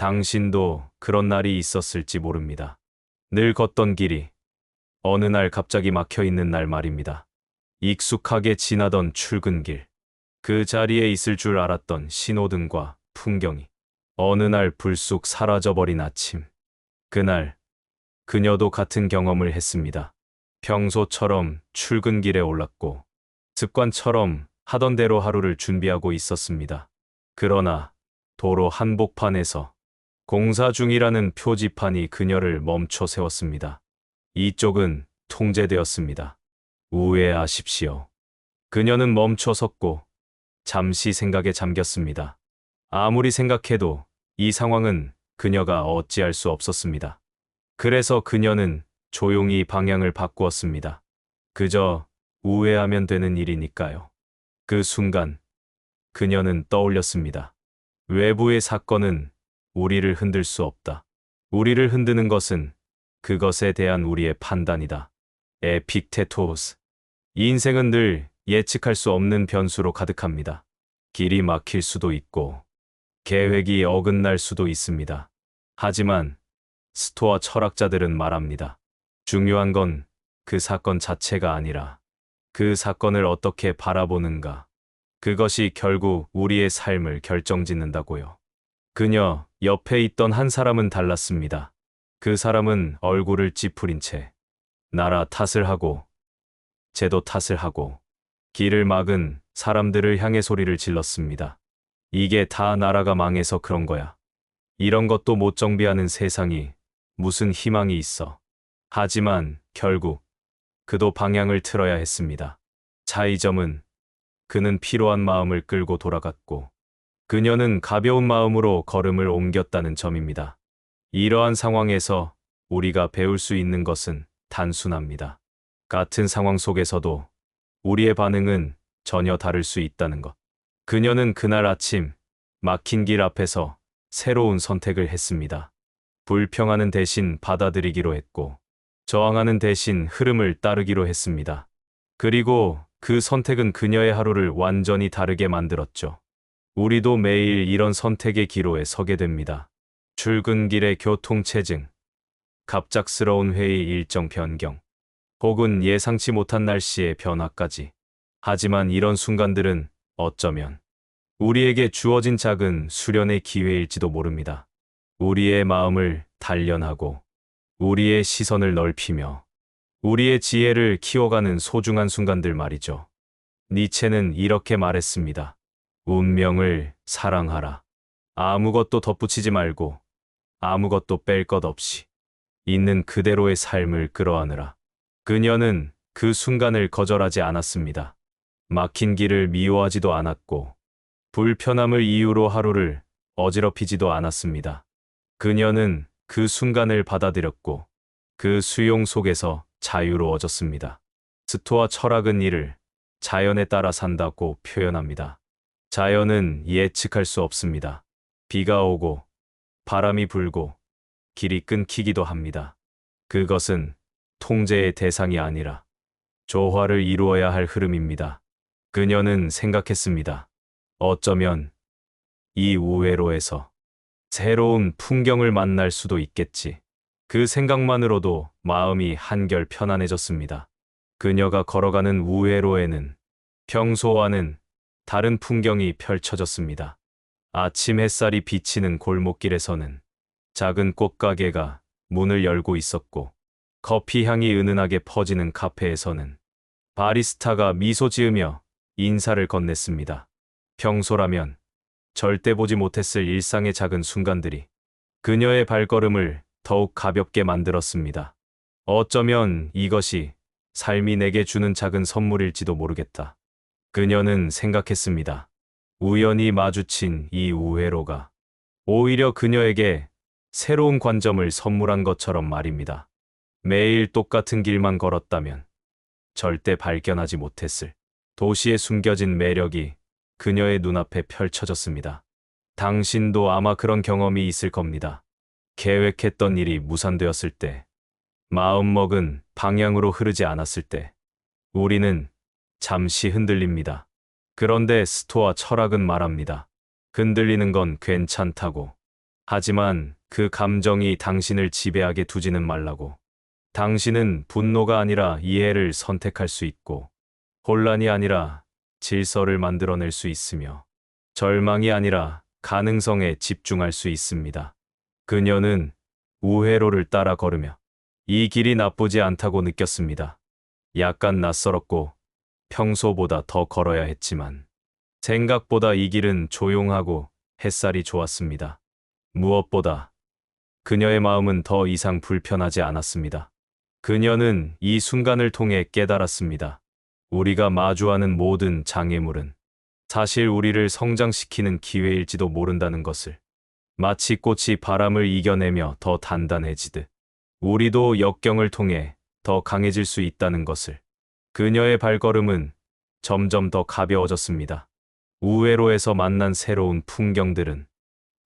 당신도 그런 날이 있었을지 모릅니다. 늘 걷던 길이 어느 날 갑자기 막혀 있는 날 말입니다. 익숙하게 지나던 출근길. 그 자리에 있을 줄 알았던 신호등과 풍경이 어느 날 불쑥 사라져버린 아침. 그날 그녀도 같은 경험을 했습니다. 평소처럼 출근길에 올랐고 습관처럼 하던 대로 하루를 준비하고 있었습니다. 그러나 도로 한복판에서 공사 중이라는 표지판이 그녀를 멈춰 세웠습니다. 이쪽은 통제되었습니다. 우회하십시오. 그녀는 멈춰 섰고 잠시 생각에 잠겼습니다. 아무리 생각해도 이 상황은 그녀가 어찌할 수 없었습니다. 그래서 그녀는 조용히 방향을 바꾸었습니다. 그저 우회하면 되는 일이니까요. 그 순간 그녀는 떠올렸습니다. 외부의 사건은 우리를 흔들 수 없다. 우리를 흔드는 것은 그것에 대한 우리의 판단이다. 에픽테토스. 인생은 늘 예측할 수 없는 변수로 가득합니다. 길이 막힐 수도 있고 계획이 어긋날 수도 있습니다. 하지만 스토아 철학자들은 말합니다. 중요한 건 그 사건 자체가 아니라 그 사건을 어떻게 바라보는가. 그것이 결국 우리의 삶을 결정짓는다고요. 그녀 옆에 있던 한 사람은 달랐습니다. 그 사람은 얼굴을 찌푸린 채 나라 탓을 하고 제도 탓을 하고 길을 막은 사람들을 향해 소리를 질렀습니다. 이게 다 나라가 망해서 그런 거야. 이런 것도 못 정비하는 세상이 무슨 희망이 있어. 하지만 결국 그도 방향을 틀어야 했습니다. 차이점은 그는 피로한 마음을 끌고 돌아갔고 그녀는 가벼운 마음으로 걸음을 옮겼다는 점입니다. 이러한 상황에서 우리가 배울 수 있는 것은 단순합니다. 같은 상황 속에서도 우리의 반응은 전혀 다를 수 있다는 것. 그녀는 그날 아침 막힌 길 앞에서 새로운 선택을 했습니다. 불평하는 대신 받아들이기로 했고 저항하는 대신 흐름을 따르기로 했습니다. 그리고 그 선택은 그녀의 하루를 완전히 다르게 만들었죠. 우리도 매일 이런 선택의 기로에 서게 됩니다. 출근길의 교통체증, 갑작스러운 회의 일정 변경, 혹은 예상치 못한 날씨의 변화까지. 하지만 이런 순간들은 어쩌면 우리에게 주어진 작은 수련의 기회일지도 모릅니다. 우리의 마음을 단련하고 우리의 시선을 넓히며 우리의 지혜를 키워가는 소중한 순간들 말이죠. 니체는 이렇게 말했습니다. 운명을 사랑하라. 아무것도 덧붙이지 말고 아무것도 뺄 것 없이 있는 그대로의 삶을 끌어안으라. 그녀는 그 순간을 거절하지 않았습니다. 막힌 길을 미워하지도 않았고 불편함을 이유로 하루를 어지럽히지도 않았습니다. 그녀는 그 순간을 받아들였고 그 수용 속에서 자유로워졌습니다. 스토아 철학은 이를 자연에 따라 산다고 표현합니다. 자연은 예측할 수 없습니다. 비가 오고 바람이 불고 길이 끊기기도 합니다. 그것은 통제의 대상이 아니라 조화를 이루어야 할 흐름입니다. 그녀는 생각했습니다. 어쩌면 이 우회로에서 새로운 풍경을 만날 수도 있겠지. 그 생각만으로도 마음이 한결 편안해졌습니다. 그녀가 걸어가는 우회로에는 평소와는 다른 풍경이 펼쳐졌습니다. 아침 햇살이 비치는 골목길에서는 작은 꽃가게가 문을 열고 있었고 커피 향이 은은하게 퍼지는 카페에서는 바리스타가 미소 지으며 인사를 건넸습니다. 평소라면 절대 보지 못했을 일상의 작은 순간들이 그녀의 발걸음을 더욱 가볍게 만들었습니다. 어쩌면 이것이 삶이 내게 주는 작은 선물일지도 모르겠다. 그녀는 생각했습니다. 우연히 마주친 이 우회로가 오히려 그녀에게 새로운 관점을 선물한 것처럼 말입니다. 매일 똑같은 길만 걸었다면 절대 발견하지 못했을 도시에 숨겨진 매력이 그녀의 눈앞에 펼쳐졌습니다. 당신도 아마 그런 경험이 있을 겁니다. 계획했던 일이 무산되었을 때, 마음먹은 방향으로 흐르지 않았을 때, 우리는 잠시 흔들립니다. 그런데 스토아 철학은 말합니다. 흔들리는 건 괜찮다고. 하지만 그 감정이 당신을 지배하게 두지는 말라고. 당신은 분노가 아니라 이해를 선택할 수 있고, 혼란이 아니라 질서를 만들어낼 수 있으며, 절망이 아니라 가능성에 집중할 수 있습니다. 그녀는 우회로를 따라 걸으며 이 길이 나쁘지 않다고 느꼈습니다. 약간 낯설었고 평소보다 더 걸어야 했지만 생각보다 이 길은 조용하고 햇살이 좋았습니다. 무엇보다 그녀의 마음은 더 이상 불편하지 않았습니다. 그녀는 이 순간을 통해 깨달았습니다. 우리가 마주하는 모든 장애물은 사실 우리를 성장시키는 기회일지도 모른다는 것을. 마치 꽃이 바람을 이겨내며 더 단단해지듯 우리도 역경을 통해 더 강해질 수 있다는 것을. 그녀의 발걸음은 점점 더 가벼워졌습니다. 우회로에서 만난 새로운 풍경들은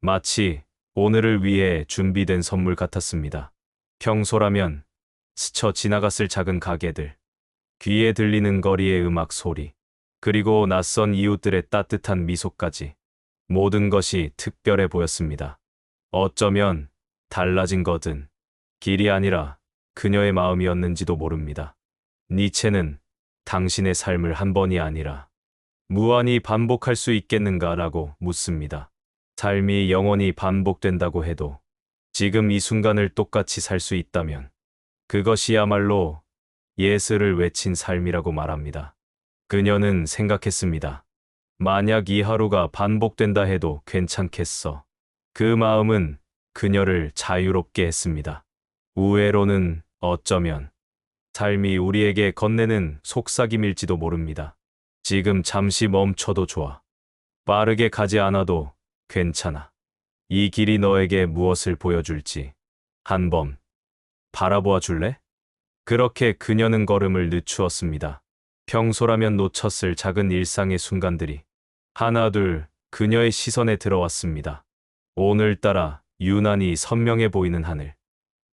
마치 오늘을 위해 준비된 선물 같았습니다. 평소라면 스쳐 지나갔을 작은 가게들, 귀에 들리는 거리의 음악 소리, 그리고 낯선 이웃들의 따뜻한 미소까지 모든 것이 특별해 보였습니다. 어쩌면 달라진 것은 길이 아니라 그녀의 마음이었는지도 모릅니다. 니체는 당신의 삶을 한 번이 아니라 무한히 반복할 수 있겠는가라고 묻습니다. 삶이 영원히 반복된다고 해도 지금 이 순간을 똑같이 살 수 있다면 그것이야말로 예스를 외친 삶이라고 말합니다. 그녀는 생각했습니다. 만약 이 하루가 반복된다 해도 괜찮겠어. 그 마음은 그녀를 자유롭게 했습니다. 우회로는 어쩌면 삶이 우리에게 건네는 속삭임일지도 모릅니다. 지금 잠시 멈춰도 좋아. 빠르게 가지 않아도 괜찮아. 이 길이 너에게 무엇을 보여줄지 한번 바라보아 줄래? 그렇게 그녀는 걸음을 늦추었습니다. 평소라면 놓쳤을 작은 일상의 순간들이 하나둘 그녀의 시선에 들어왔습니다. 오늘따라 유난히 선명해 보이는 하늘,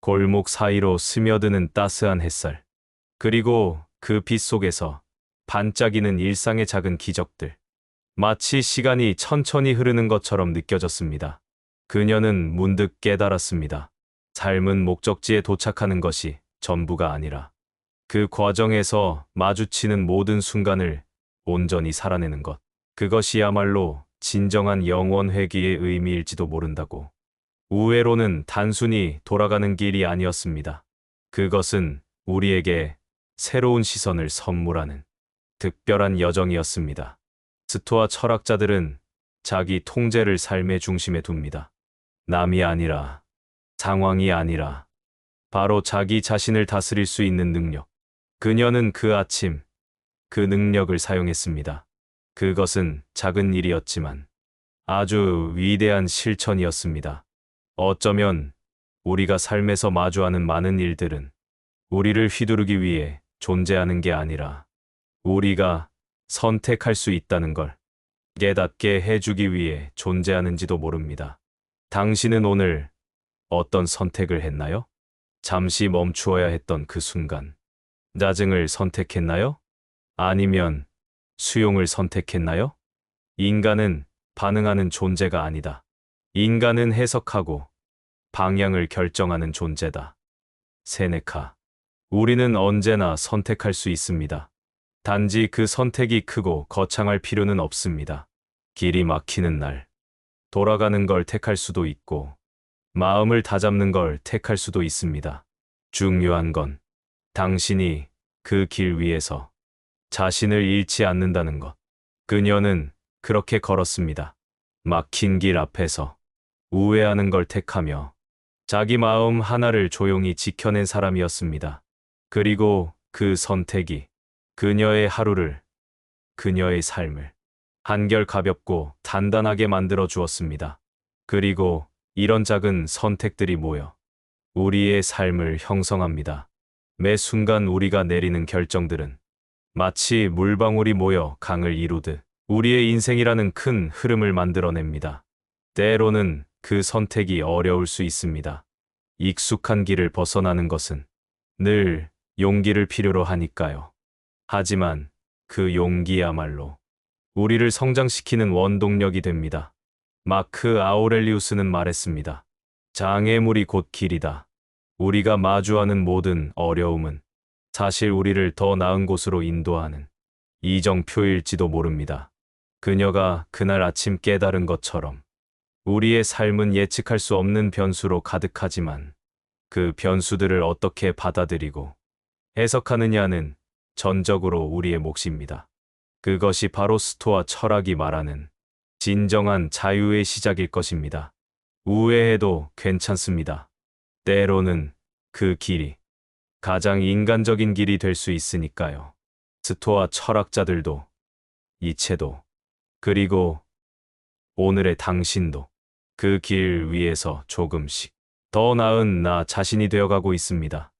골목 사이로 스며드는 따스한 햇살, 그리고 그 빛 속에서 반짝이는 일상의 작은 기적들. 마치 시간이 천천히 흐르는 것처럼 느껴졌습니다. 그녀는 문득 깨달았습니다. 삶은 목적지에 도착하는 것이 전부가 아니라 그 과정에서 마주치는 모든 순간을 온전히 살아내는 것. 그것이야말로 진정한 영원 회귀의 의미일지도 모른다고. 우회로는 단순히 돌아가는 길이 아니었습니다. 그것은 우리에게 새로운 시선을 선물하는 특별한 여정이었습니다. 스토아 철학자들은 자기 통제를 삶의 중심에 둡니다. 남이 아니라, 상황이 아니라, 바로 자기 자신을 다스릴 수 있는 능력. 그녀는 그 아침, 그 능력을 사용했습니다. 그것은 작은 일이었지만 아주 위대한 실천이었습니다. 어쩌면 우리가 삶에서 마주하는 많은 일들은 우리를 휘두르기 위해 존재하는 게 아니라 우리가 선택할 수 있다는 걸 깨닫게 해주기 위해 존재하는지도 모릅니다. 당신은 오늘 어떤 선택을 했나요? 잠시 멈추어야 했던 그 순간, 짜증을 선택했나요? 아니면 수용을 선택했나요? 인간은 반응하는 존재가 아니다. 인간은 해석하고 방향을 결정하는 존재다. 세네카. 우리는 언제나 선택할 수 있습니다. 단지 그 선택이 크고 거창할 필요는 없습니다. 길이 막히는 날, 돌아가는 걸 택할 수도 있고, 마음을 다잡는 걸 택할 수도 있습니다. 중요한 건 당신이 그 길 위에서 자신을 잃지 않는다는 것. 그녀는 그렇게 걸었습니다. 막힌 길 앞에서 우회하는 걸 택하며 자기 마음 하나를 조용히 지켜낸 사람이었습니다. 그리고 그 선택이 그녀의 하루를, 그녀의 삶을 한결 가볍고 단단하게 만들어 주었습니다. 그리고 이런 작은 선택들이 모여 우리의 삶을 형성합니다. 매 순간 우리가 내리는 결정들은 마치 물방울이 모여 강을 이루듯 우리의 인생이라는 큰 흐름을 만들어냅니다. 때로는 그 선택이 어려울 수 있습니다. 익숙한 길을 벗어나는 것은 늘 용기를 필요로 하니까요. 하지만 그 용기야말로 우리를 성장시키는 원동력이 됩니다. 마크 아우렐리우스는 말했습니다. 장애물이 곧 길이다. 우리가 마주하는 모든 어려움은 사실 우리를 더 나은 곳으로 인도하는 이정표일지도 모릅니다. 그녀가 그날 아침 깨달은 것처럼 우리의 삶은 예측할 수 없는 변수로 가득하지만 그 변수들을 어떻게 받아들이고 해석하느냐는 전적으로 우리의 몫입니다. 그것이 바로 스토아 철학이 말하는 진정한 자유의 시작일 것입니다. 우회해도 괜찮습니다. 때로는 그 길이 가장 인간적인 길이 될 수 있으니까요. 스토아 철학자들도, 이체도, 그리고 오늘의 당신도 그 길 위에서 조금씩 더 나은 나 자신이 되어가고 있습니다.